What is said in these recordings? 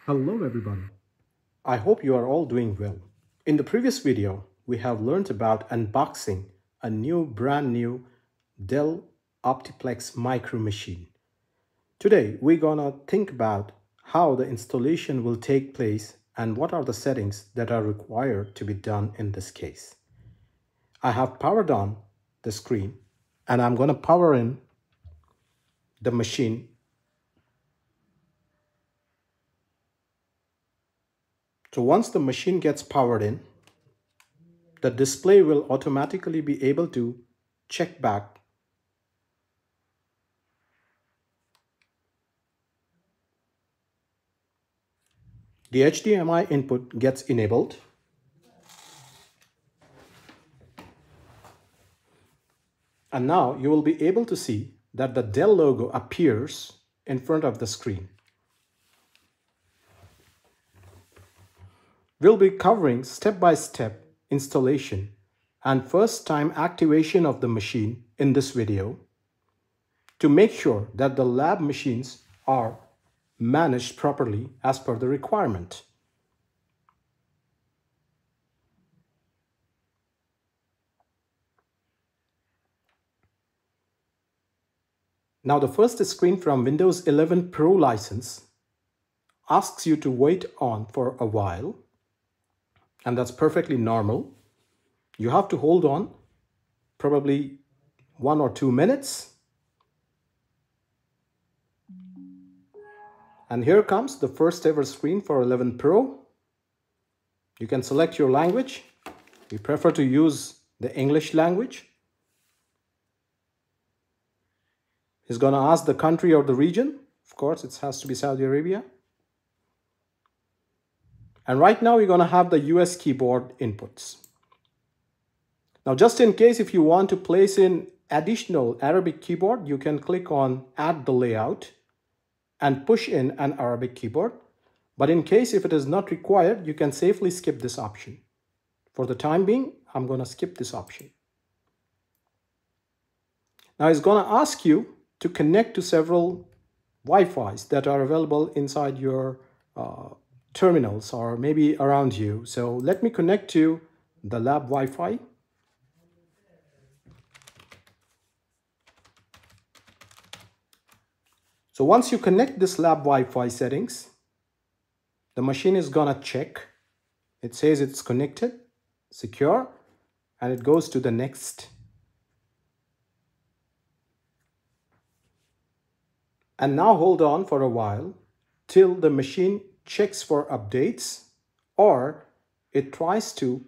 Hello everybody. I hope you are all doing well. In the previous video, we have learned about unboxing a brand new Dell Optiplex micro machine. Today, we're gonna think about how the installation will take place and what are the settings that are required to be done in this case. I have powered on the screen and I'm gonna power in the machine. So once the machine gets powered in, the display will automatically be able to check back the HDMI input gets enabled. And now you will be able to see that the Dell logo appears in front of the screen. We'll be covering step-by-step installation and first-time activation of the machine in this video to make sure that the lab machines are managed properly as per the requirement. Now the first screen from Windows 11 Pro license asks you to wait on for a while, and that's perfectly normal. You have to hold on probably 1 or 2 minutes. And here comes the first ever screen for 11 Pro. You can select your language. We prefer to use the English language. It's going to ask the country or the region. Of course, it has to be Saudi Arabia. And right now, we're going to have the US keyboard inputs. Now, just in case if you want to place in additional Arabic keyboard, you can click on Add the Layout and push in an Arabic keyboard. But in case if it is not required, you can safely skip this option. For the time being, I'm going to skip this option. Now, it's going to ask you to connect to several Wi-Fis that are available inside your terminals or maybe around you. So let me connect to the lab Wi-Fi. So once you connect this lab Wi-Fi settings, the machine is gonna check. It says it's connected, secure, and it goes to the next. And now hold on for a while till the machine checks for updates or it tries to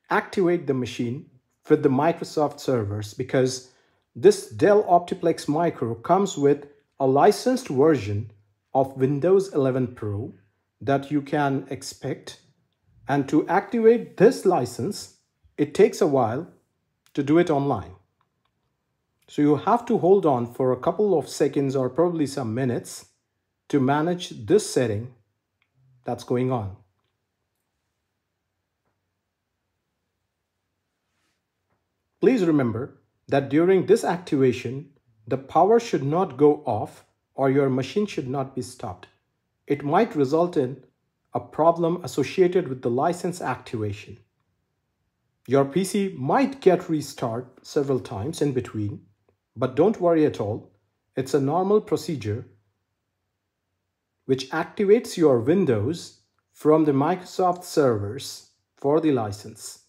activate the machine with the Microsoft servers, because this Dell Optiplex Micro comes with a licensed version of Windows 11 Pro that you can expect. And to activate this license, it takes a while to do it online. So you have to hold on for a couple of seconds or probably some minutes to manage this setting that's going on. Please remember that during this activation, the power should not go off or your machine should not be stopped. It might result in a problem associated with the license activation. Your PC might get restarted several times in between, but don't worry at all. It's a normal procedure which activates your Windows from the Microsoft servers for the license.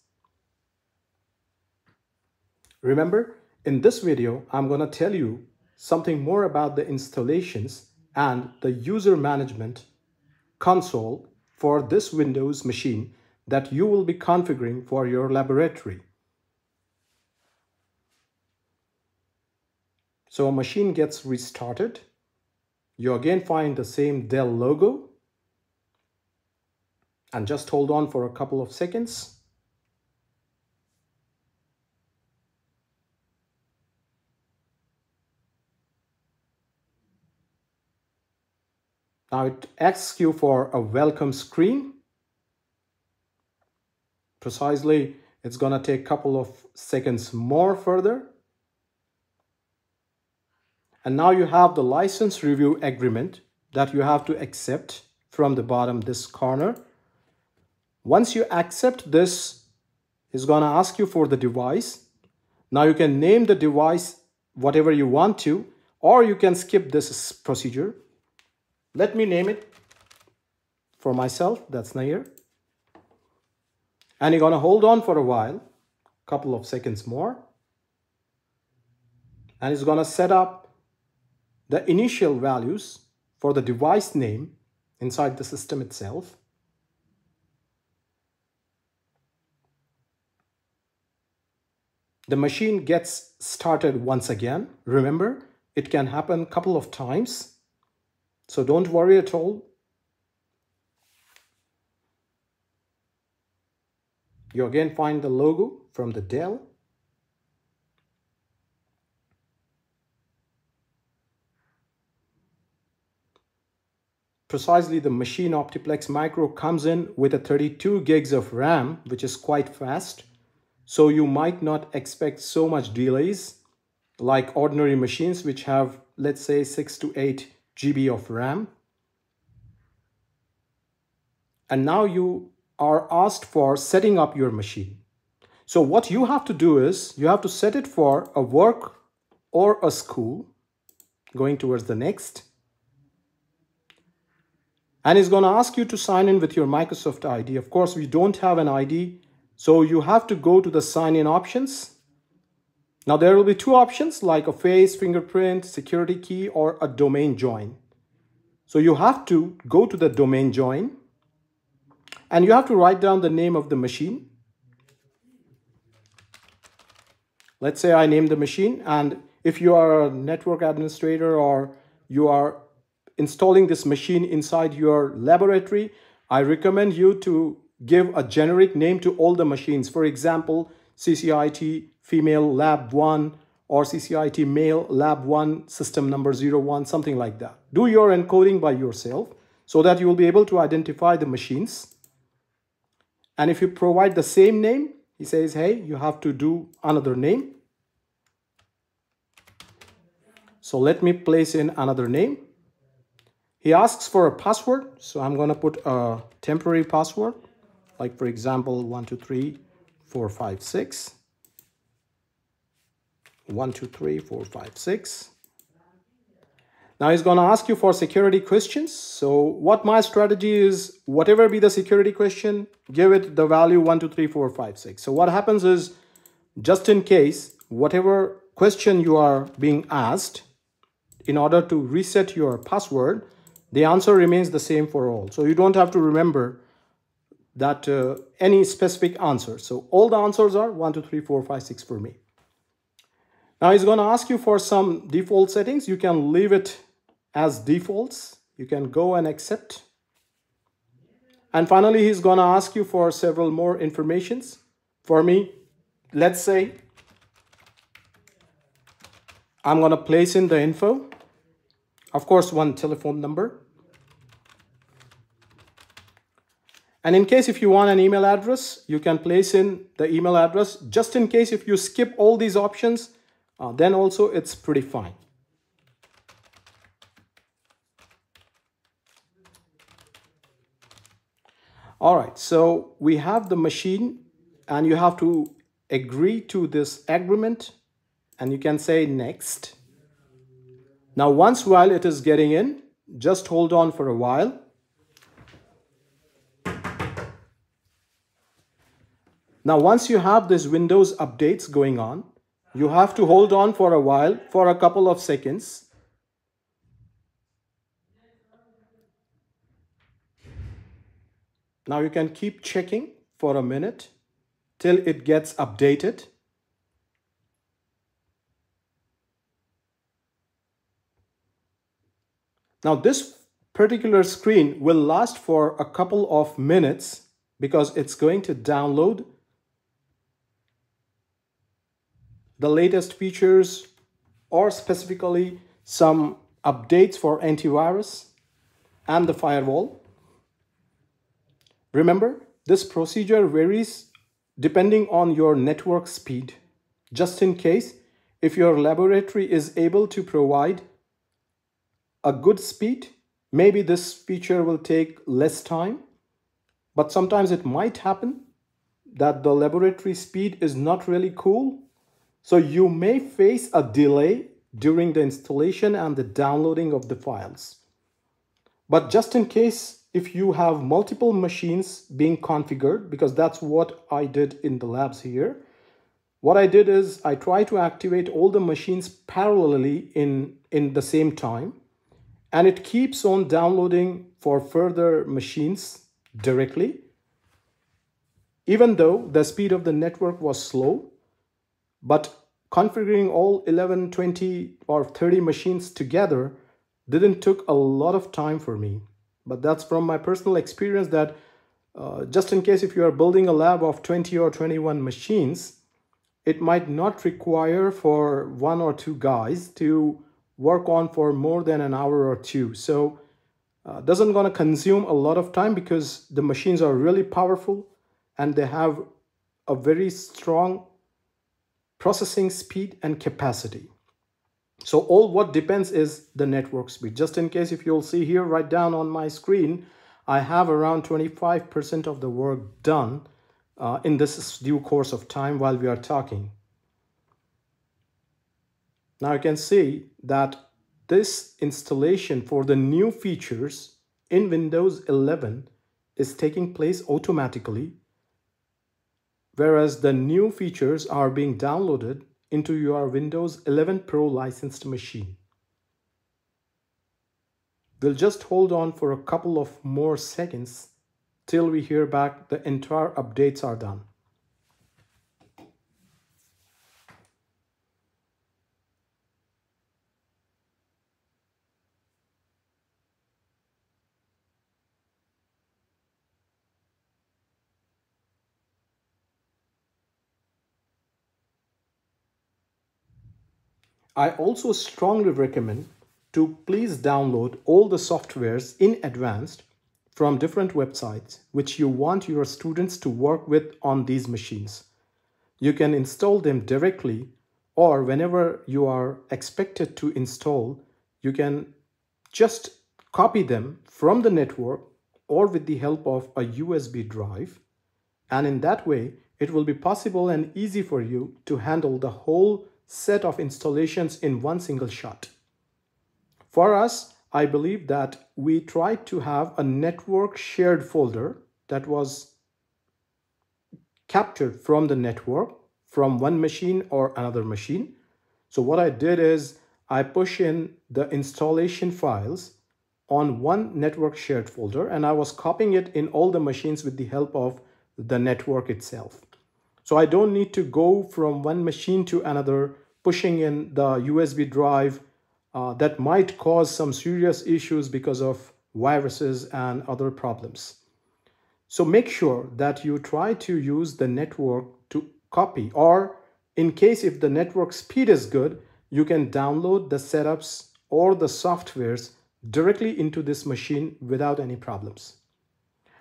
Remember, in this video, I'm going to tell you something more about the installations and the user management console for this Windows machine that you will be configuring for your laboratory. So a machine gets restarted. You again find the same Dell logo and just hold on for a couple of seconds. Now it asks you for a welcome screen. Precisely, it's going to take a couple of seconds more further. And now you have the license review agreement that you have to accept from the bottom, this corner. Once you accept this, it's going to ask you for the device. Now you can name the device whatever you want to, or you can skip this procedure. Let me name it for myself, that's Nair. And you're going to hold on for a while, a couple of seconds more. And it's going to set up the initial values for the device name inside the system itself. The machine gets started once again. Remember, it can happen a couple of times, so don't worry at all. You again find the logo from the Dell. Precisely, the machine Optiplex Micro comes in with a 32 gigs of RAM, which is quite fast. So you might not expect so much delays like ordinary machines which have, let's say, 6 to 8 GB of RAM. And now you are asked for setting up your machine. So what you have to do is you have to set it for a work or a school, going towards the next. And it's going to ask you to sign in with your Microsoft ID. Of course, we don't have an ID. So you have to go to the sign-in options. Now there will be two options like a face, fingerprint, security key, or a domain join. So you have to go to the domain join and you have to write down the name of the machine. Let's say I name the machine, and if you are a network administrator or you are installing this machine inside your laboratory, I recommend you to give a generic name to all the machines. For example, CCIT Female Lab 1 or CCIT Male Lab 1 System number 01, something like that. Do your encoding by yourself so that you will be able to identify the machines. And if you provide the same name, he says, hey, you have to do another name. So let me place in another name. He asks for a password, so I'm going to put a temporary password. Like, for example, 123456. 123456. Now he's going to ask you for security questions. So what my strategy is, whatever be the security question, give it the value 123456. So what happens is, just in case, whatever question you are being asked, in order to reset your password, the answer remains the same for all. So you don't have to remember that any specific answer. So all the answers are 1, 2, 3, 4, 5, 6 for me. Now he's going to ask you for some default settings. You can leave it as defaults. You can go and accept. And finally, he's going to ask you for several more informations. For me, let's say I'm going to place in the info. Of course, one telephone number. And in case if you want an email address, you can place in the email address. Just in case if you skip all these options, then also it's pretty fine. All right, so we have the machine and you have to agree to this agreement and you can say next. Now, once while it is getting in, just hold on for a while. Now, once you have this Windows updates going on, you have to hold on for a while, for a couple of seconds. Now you can keep checking for a minute till it gets updated. Now this particular screen will last for a couple of minutes because it's going to download the latest features or specifically some updates for antivirus and the firewall. Remember, this procedure varies depending on your network speed. Just in case, if your laboratory is able to provide a good speed, Maybe this feature will take less time, but sometimes it might happen that the laboratory speed is not really cool. So you may face a delay during the installation and the downloading of the files. But just in case, if you have multiple machines being configured, because that's what I did in the labs here, what I did is I tried to activate all the machines parallelly in the same time, and it keeps on downloading for further machines directly. Even though the speed of the network was slow, but configuring all 11, 20, or 30 machines together didn't took a lot of time for me. But that's from my personal experience that just in case if you are building a lab of 20 or 21 machines, it might not require for one or two guys to work on for more than an hour or two. So doesn't gonna consume a lot of time because the machines are really powerful and they have a very strong processing speed and capacity. So all what depends is the network speed. Just in case if you'll see here right down on my screen, I have around 25% of the work done in this due course of time while we are talking. Now you can see that this installation for the new features in Windows 11 is taking place automatically, whereas the new features are being downloaded into your Windows 11 Pro licensed machine. We'll just hold on for a couple of more seconds till we hear back the entire updates are done. I also strongly recommend to please download all the softwares in advance from different websites which you want your students to work with on these machines. You can install them directly, or whenever you are expected to install, you can just copy them from the network or with the help of a USB drive. And in that way, it will be possible and easy for you to handle the whole set of installations in one single shot. For us, I believe that we tried to have a network shared folder that was captured from the network from one machine or another machine. So what I did is I push in the installation files on one network shared folder, and I was copying it in all the machines with the help of the network itself. So I don't need to go from one machine to another, pushing in the USB drive that might cause some serious issues because of viruses and other problems. So make sure that you try to use the network to copy, or in case if the network speed is good, you can download the setups or the softwares directly into this machine without any problems.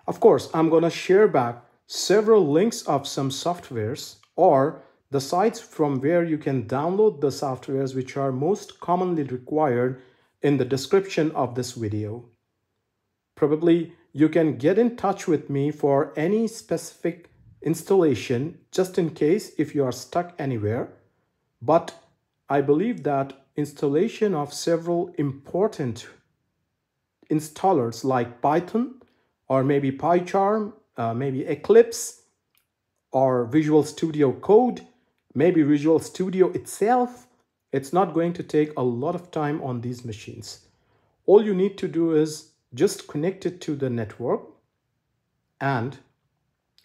Of course, I'm going to share back several links of some softwares or the sites from where you can download the softwares which are most commonly required in the description of this video. Probably you can get in touch with me for any specific installation just in case if you are stuck anywhere. But I believe that installation of several important installers like Python or maybe PyCharm, maybe Eclipse or Visual Studio Code, maybe Visual Studio itself, it's not going to take a lot of time on these machines. All you need to do is just connect it to the network and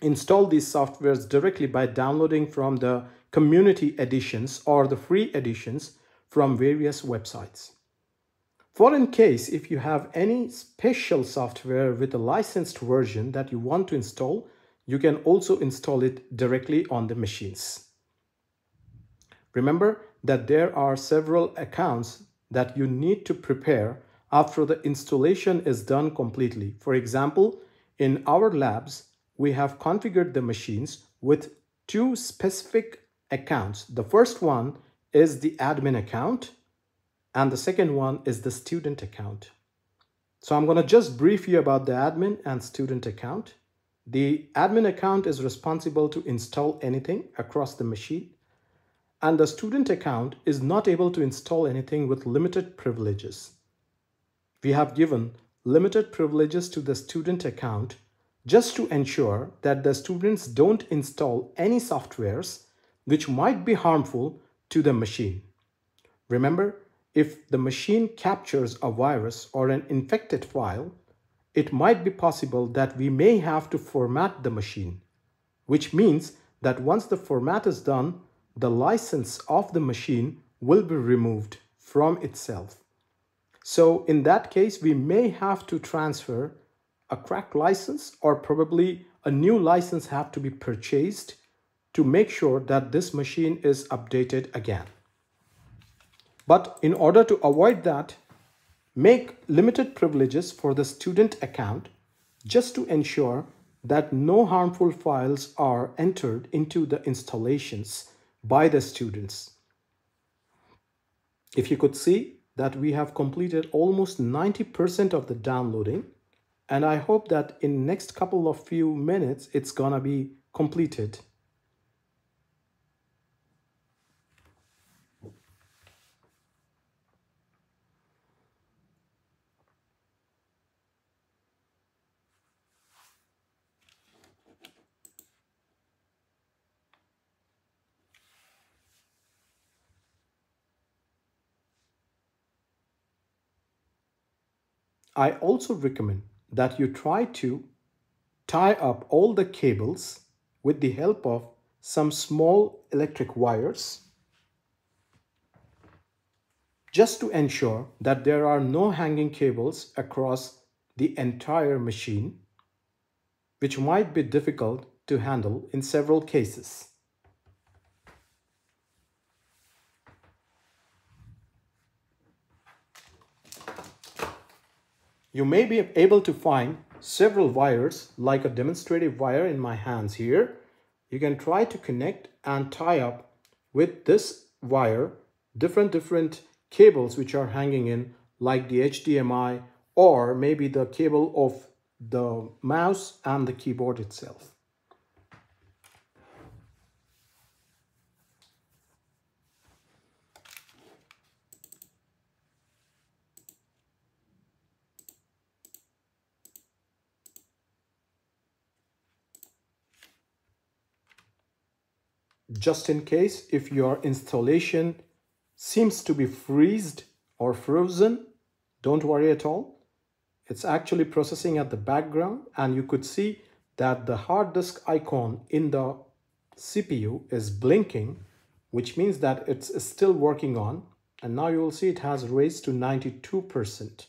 install these softwares directly by downloading from the community editions or the free editions from various websites. For in case if you have any special software with a licensed version that you want to install, you can also install it directly on the machines. Remember that there are several accounts that you need to prepare after the installation is done completely. For example, in our labs, we have configured the machines with two specific accounts. The first one is the admin account, and the second one is the student account. So I'm going to just brief you about the admin and student account. The admin account is responsible to install anything across the machine, and the student account is not able to install anything with limited privileges. We have given limited privileges to the student account just to ensure that the students don't install any softwares which might be harmful to the machine. Remember, if the machine captures a virus or an infected file, it might be possible that we may have to format the machine, which means that once the format is done, the license of the machine will be removed from itself. So in that case, we may have to transfer a cracked license, or probably a new license have to be purchased to make sure that this machine is updated again. But in order to avoid that, make limited privileges for the student account just to ensure that no harmful files are entered into the installations by the students. If you could see that we have completed almost 90% of the downloading, and I hope that in next couple of few minutes it's gonna be completed. I also recommend that you try to tie up all the cables with the help of some small electric wires, just to ensure that there are no hanging cables across the entire machine, which might be difficult to handle in several cases. You may be able to find several wires, like a demonstrative wire in my hands here. You can try to connect and tie up with this wire different cables which are hanging in, like the HDMI, or maybe the cable of the mouse and the keyboard itself. Just in case if your installation seems to be freezed or frozen, don't worry at all. It's actually processing at the background, and you could see that the hard disk icon in the CPU is blinking, which means that it's still working on, and now you will see it has raised to 92%.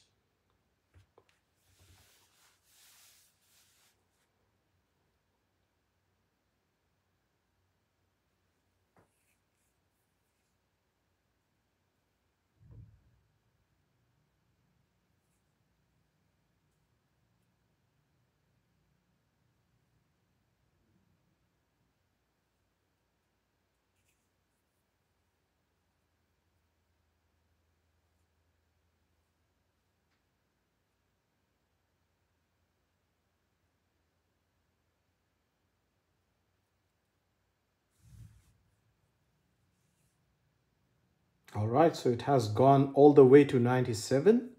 All right, so it has gone all the way to 97.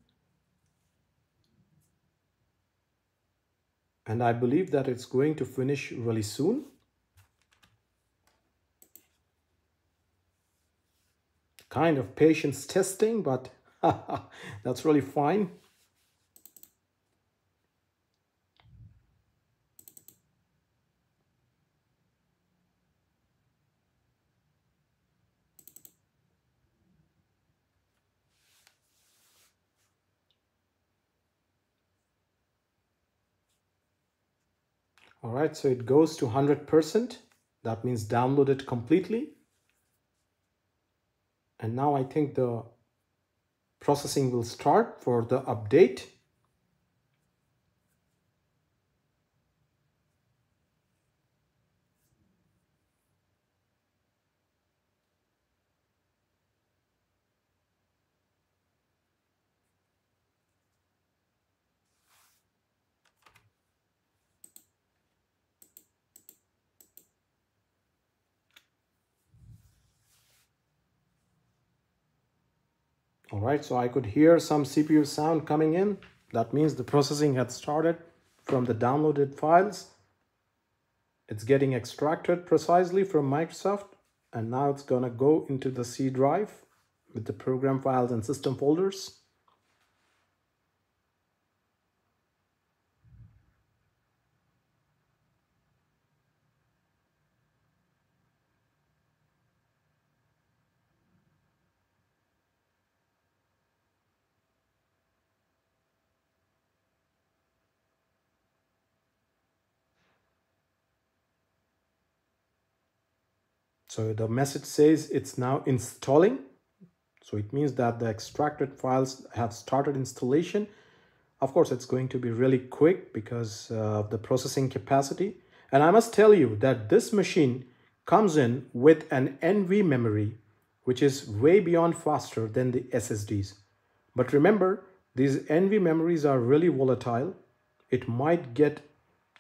And I believe that it's going to finish really soon. Kind of patience testing, but that's really fine. All right, so it goes to 100%. That means download it completely. And now I think the processing will start for the update. All right, so I could hear some CPU sound coming in. That means the processing had started from the downloaded files. It's getting extracted precisely from Microsoft, and now it's gonna go into the C drive with the program files and system folders. So the message says it's now installing. So it means that the extracted files have started installation. Of course, it's going to be really quick because of the processing capacity. And I must tell you that this machine comes in with an NV memory, which is way beyond faster than the SSDs. But remember, these NV memories are really volatile. It might get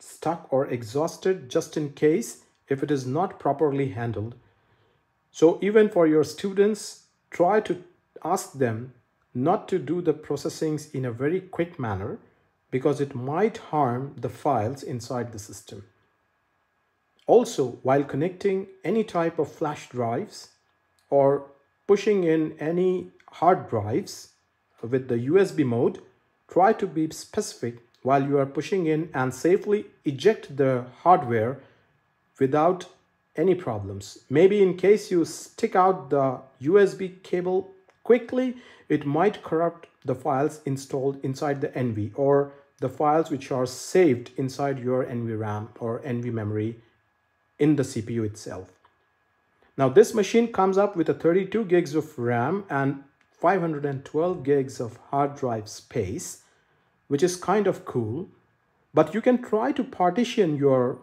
stuck or exhausted just in case if it is not properly handled. So even for your students, try to ask them not to do the processings in a very quick manner because it might harm the files inside the system. Also, while connecting any type of flash drives or pushing in any hard drives with the USB mode, try to be specific while you are pushing in and safely eject the hardware without any problems. Maybe in case you stick out the USB cable quickly, it might corrupt the files installed inside the NV or the files which are saved inside your NVRAM or NV memory in the CPU itself. Now this machine comes up with a 32 gigs of RAM and 512 gigs of hard drive space, which is kind of cool, but you can try to partition your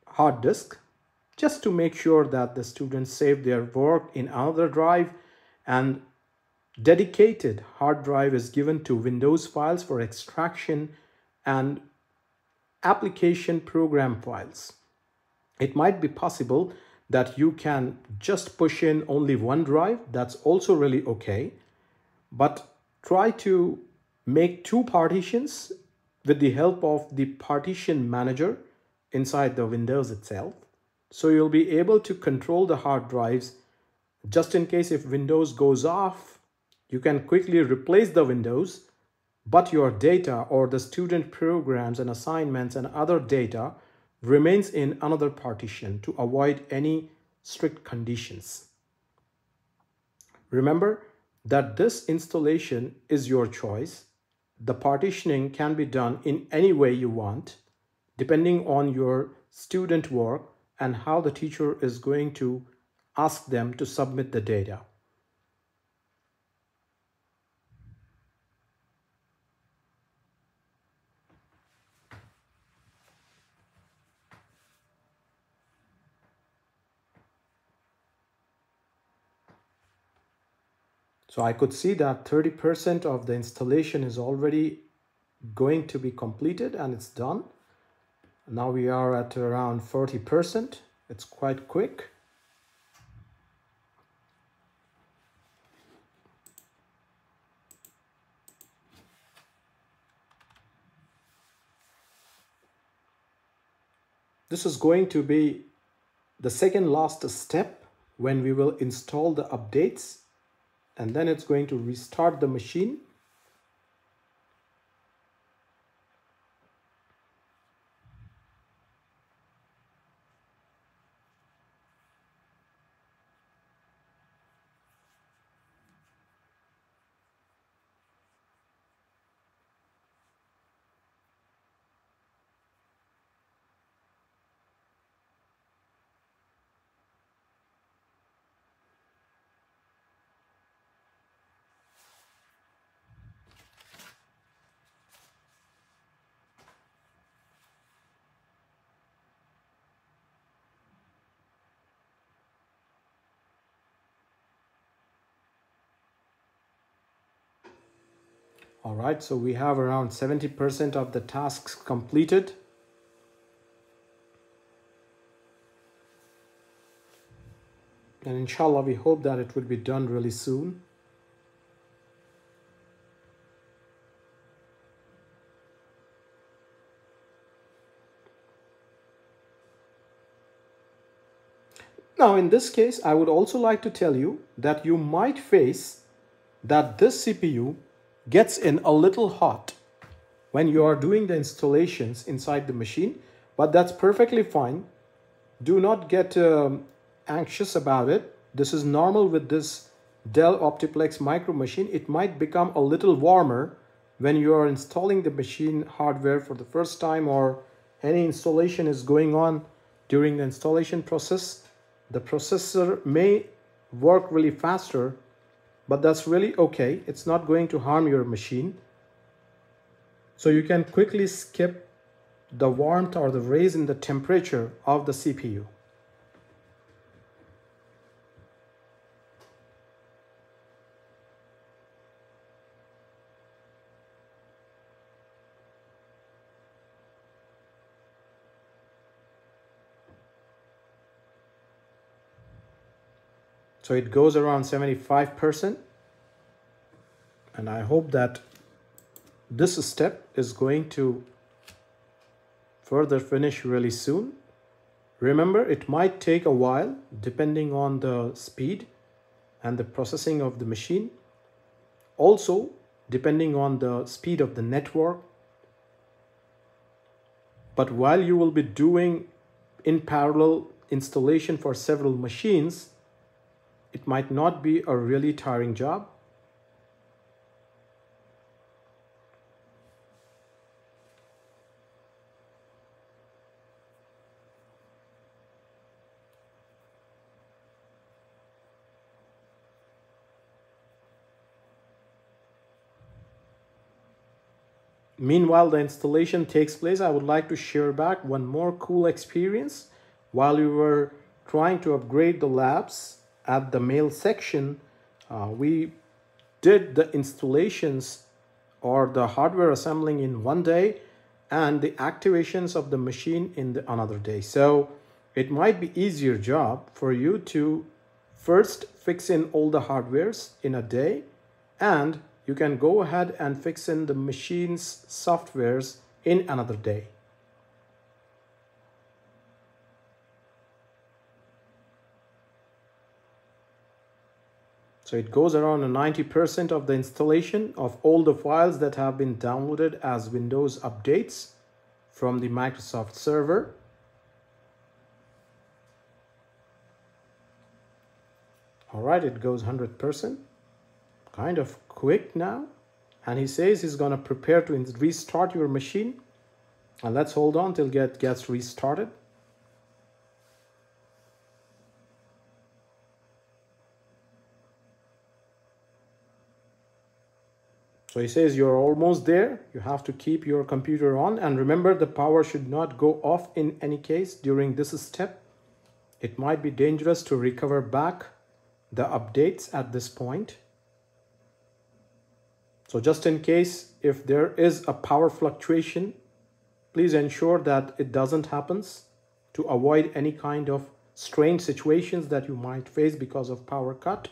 hard disk just to make sure that the students save their work in another drive, and dedicated hard drive is given to Windows files for extraction and application program files. It might be possible that you can just push in only one drive. That's also really okay, but try to make two partitions with the help of the partition manager inside the Windows itself. So you'll be able to control the hard drives just in case if Windows goes off, you can quickly replace the Windows, but your data or the student programs and assignments and other data remains in another partition to avoid any strict conditions. Remember that this installation is your choice. The partitioning can be done in any way you want, depending on your student work and how the teacher is going to ask them to submit the data. So I could see that 30% of the installation is already going to be completed and it's done. Now we are at around 40%. It's quite quick. This is going to be the second last step when we will install the updates, and then it's going to restart the machine. All right, so we have around 70% of the tasks completed. And inshallah, we hope that it will be done really soon. Now in this case, I would also like to tell you that you might face that this CPU gets in a little hot when you are doing the installations inside the machine, but that's perfectly fine. Do not get anxious about it. This is normal with this Dell Optiplex micro machine. It might become a little warmer when you are installing the machine hardware for the first time, or any installation is going on. During the installation process, the processor may work really faster, but that's really okay. It's not going to harm your machine. So you can quickly skip the warmth or the raise in the temperature of the CPU. So it goes around 75%, and I hope that this step is going to further finish really soon. Remember, it might take a while depending on the speed and the processing of the machine. Also, depending on the speed of the network. But while you will be doing in parallel installation for several machines, it might not be a really tiring job. Meanwhile, the installation takes place. I would like to share back one more cool experience. While we were trying to upgrade the labs at the mail section, we did the installations or the hardware assembling in one day and the activations of the machine in another day. So it might be easier job for you to first fix in all the hardwares in a day, and you can go ahead and fix in the machine's softwares in another day. So it goes around 90% of the installation of all the files that have been downloaded as Windows updates from the Microsoft server. All right, it goes 100%. Kind of quick now. And he says he's going to prepare to restart your machine. And let's hold on till it gets restarted. So he says you're almost there. You have to keep your computer on. And remember, the power should not go off in any case during this step. It might be dangerous to recover back the updates at this point. So just in case, if there is a power fluctuation, please ensure that it doesn't happen to avoid any kind of strange situations that you might face because of power cut.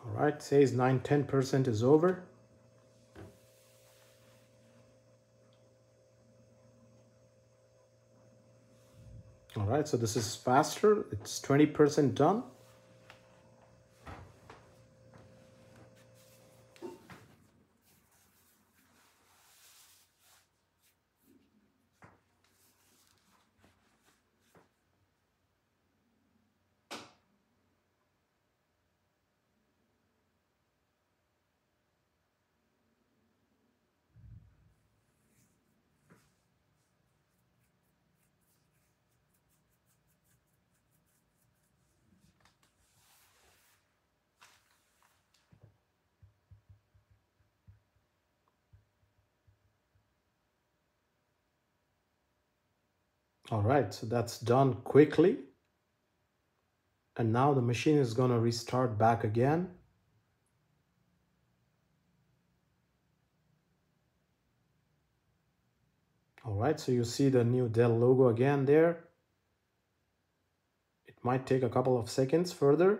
All right, says 9-10% is over. All right, so this is faster. It's 20% done. All right, so that's done quickly. And now the machine is going to restart back again. All right, so you see the new Dell logo again there. It Might take a couple of seconds further.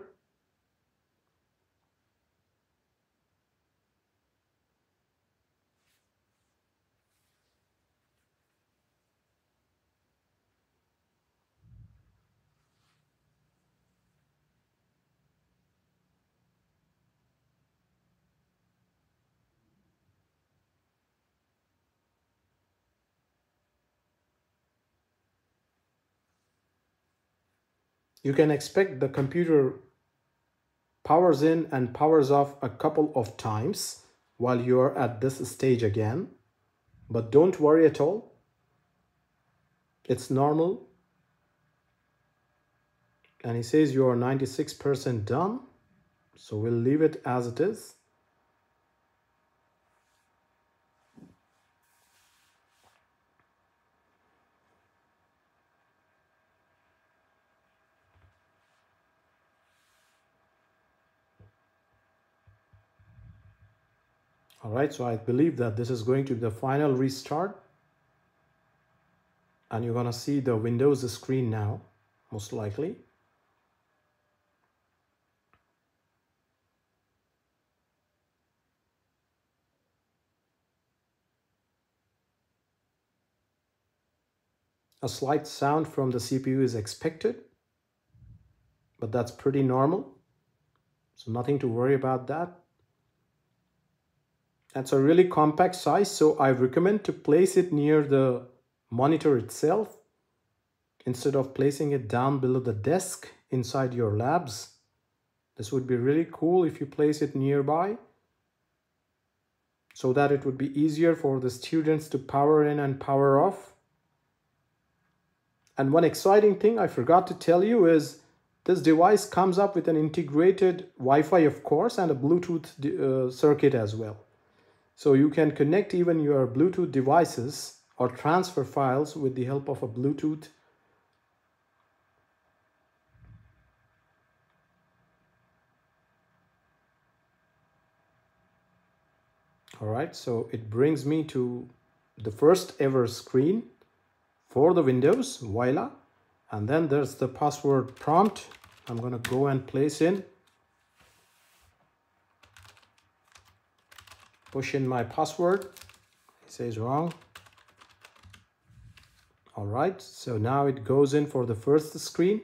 You can expect the computer powers in and powers off a couple of times while you're at this stage again. But don't worry at all. It's normal. And he says you are 96% done. So we'll leave it as it is. All right, so I believe that this is going to be the final restart. And you're going to see the Windows screen now, most likely. A slight sound from the CPU is expected, but that's pretty normal. So nothing to worry about that. That's a really compact size, so I recommend to place it near the monitor itself instead of placing it down below the desk inside your labs. This would be really cool if you place it nearby so that it would be easier for the students to power in and power off. And one exciting thing I forgot to tell you is this device comes up with an integrated Wi-Fi, of course, and a Bluetooth circuit as well. So you can connect even your Bluetooth devices or transfer files with the help of a Bluetooth. All right, so it brings me to the first ever screen for the Windows, voila. And then there's the password prompt. I'm going to go and place in. Push in my password. It says wrong. All right, so now it goes in for the first screen.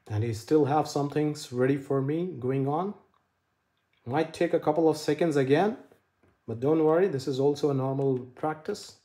And he still have some things ready for me going on. Might take a couple of seconds again, but don't worry, this is also a normal practice.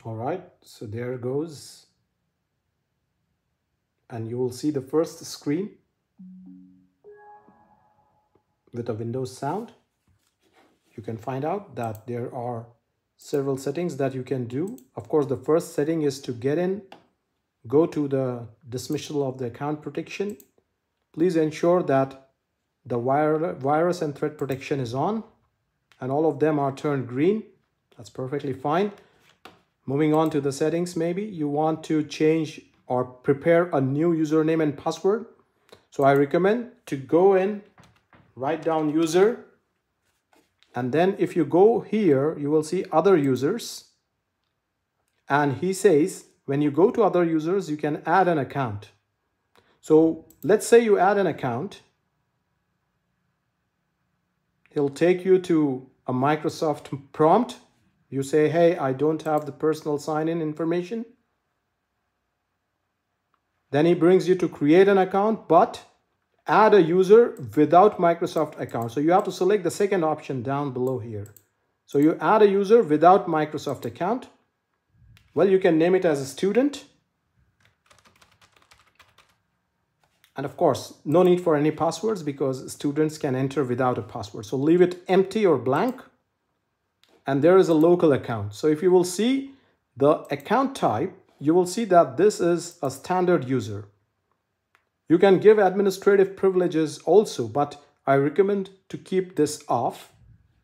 All right, so there goes. And you will see the first screen with a Windows sound. You can find out that there are several settings that you can do. Of course, the first setting is to get in, go to the dismissal of the account protection. Please ensure that the virus and threat protection is on and all of them are turned green. That's perfectly fine. Moving on to the settings, maybe you want to change or prepare a new username and password. So I recommend to go in, write down user, and then if you go here, you will see other users. And he says, when you go to other users, you can add an account. So let's say you add an account. He'll take you to a Microsoft prompt. You say, hey, I don't have the personal sign-in information. Then he brings you to create an account, but add a user without Microsoft account. So you have to select the second option down below here. So you add a user without Microsoft account. Well, you can name it as a student. And of course, no need for any passwords because students can enter without a password. So leave it empty or blank. And there is a local account. So if you will see the account type, you will see that this is a standard user. You can give administrative privileges also, but I recommend to keep this off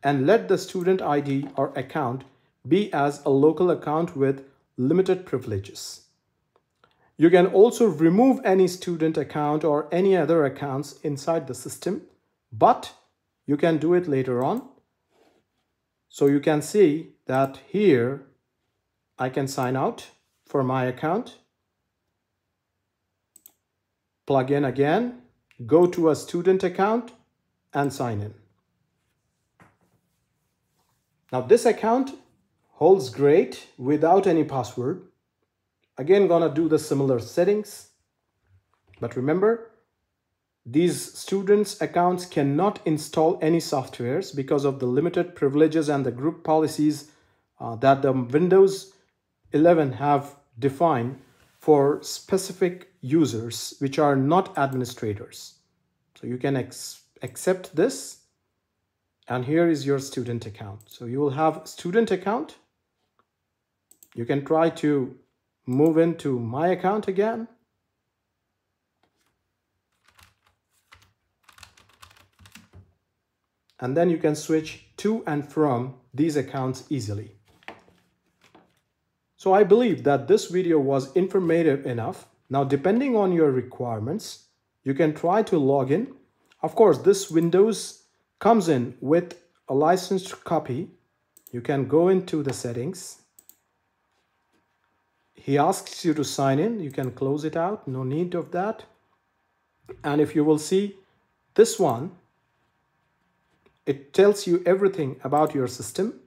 and let the student ID or account be as a local account with limited privileges. You can also remove any student account or any other accounts inside the system, but you can do it later on. So you can see that here I can sign out for my account, plug in again, go to a student account and sign in. Now this account holds great without any password. Again, gonna do the similar settings, but remember, these students' accounts cannot install any softwares because of the limited privileges and the group policies that the Windows 11 have defined for specific users which are not administrators. So you can accept this, and here is your student account. So you will have student account. You can try to move into my account again. And then you can switch to and from these accounts easily. So I believe that this video was informative enough. Now, depending on your requirements, you can try to log in. Of course, this Windows comes in with a licensed copy. You can go into the settings. He asks you to sign in. You can close it out. No need of that. And if you will see this one, it tells you everything about your system.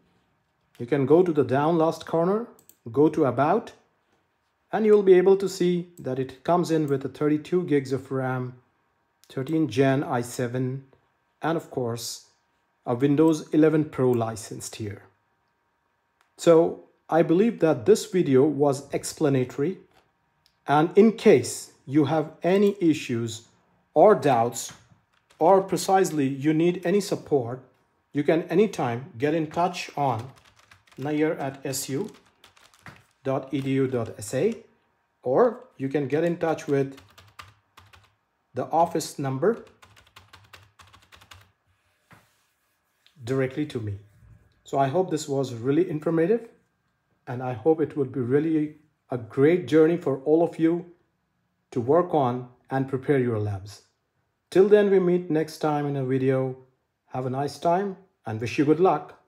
You can go to the down last corner, go to About, and you'll be able to see that it comes in with a 32 gigs of RAM, 13 Gen i7, and of course, a Windows 11 Pro licensed here. So I believe that this video was explanatory, and in case you have any issues or doubts, or precisely you need any support, you can anytime get in touch on nair@su.edu.sa, or you can get in touch with the office number directly to me. So I hope this was really informative, and I hope it would be really a great journey for all of you to work on and prepare your labs. Till then, we meet next time in a video. Have a nice time and wish you good luck.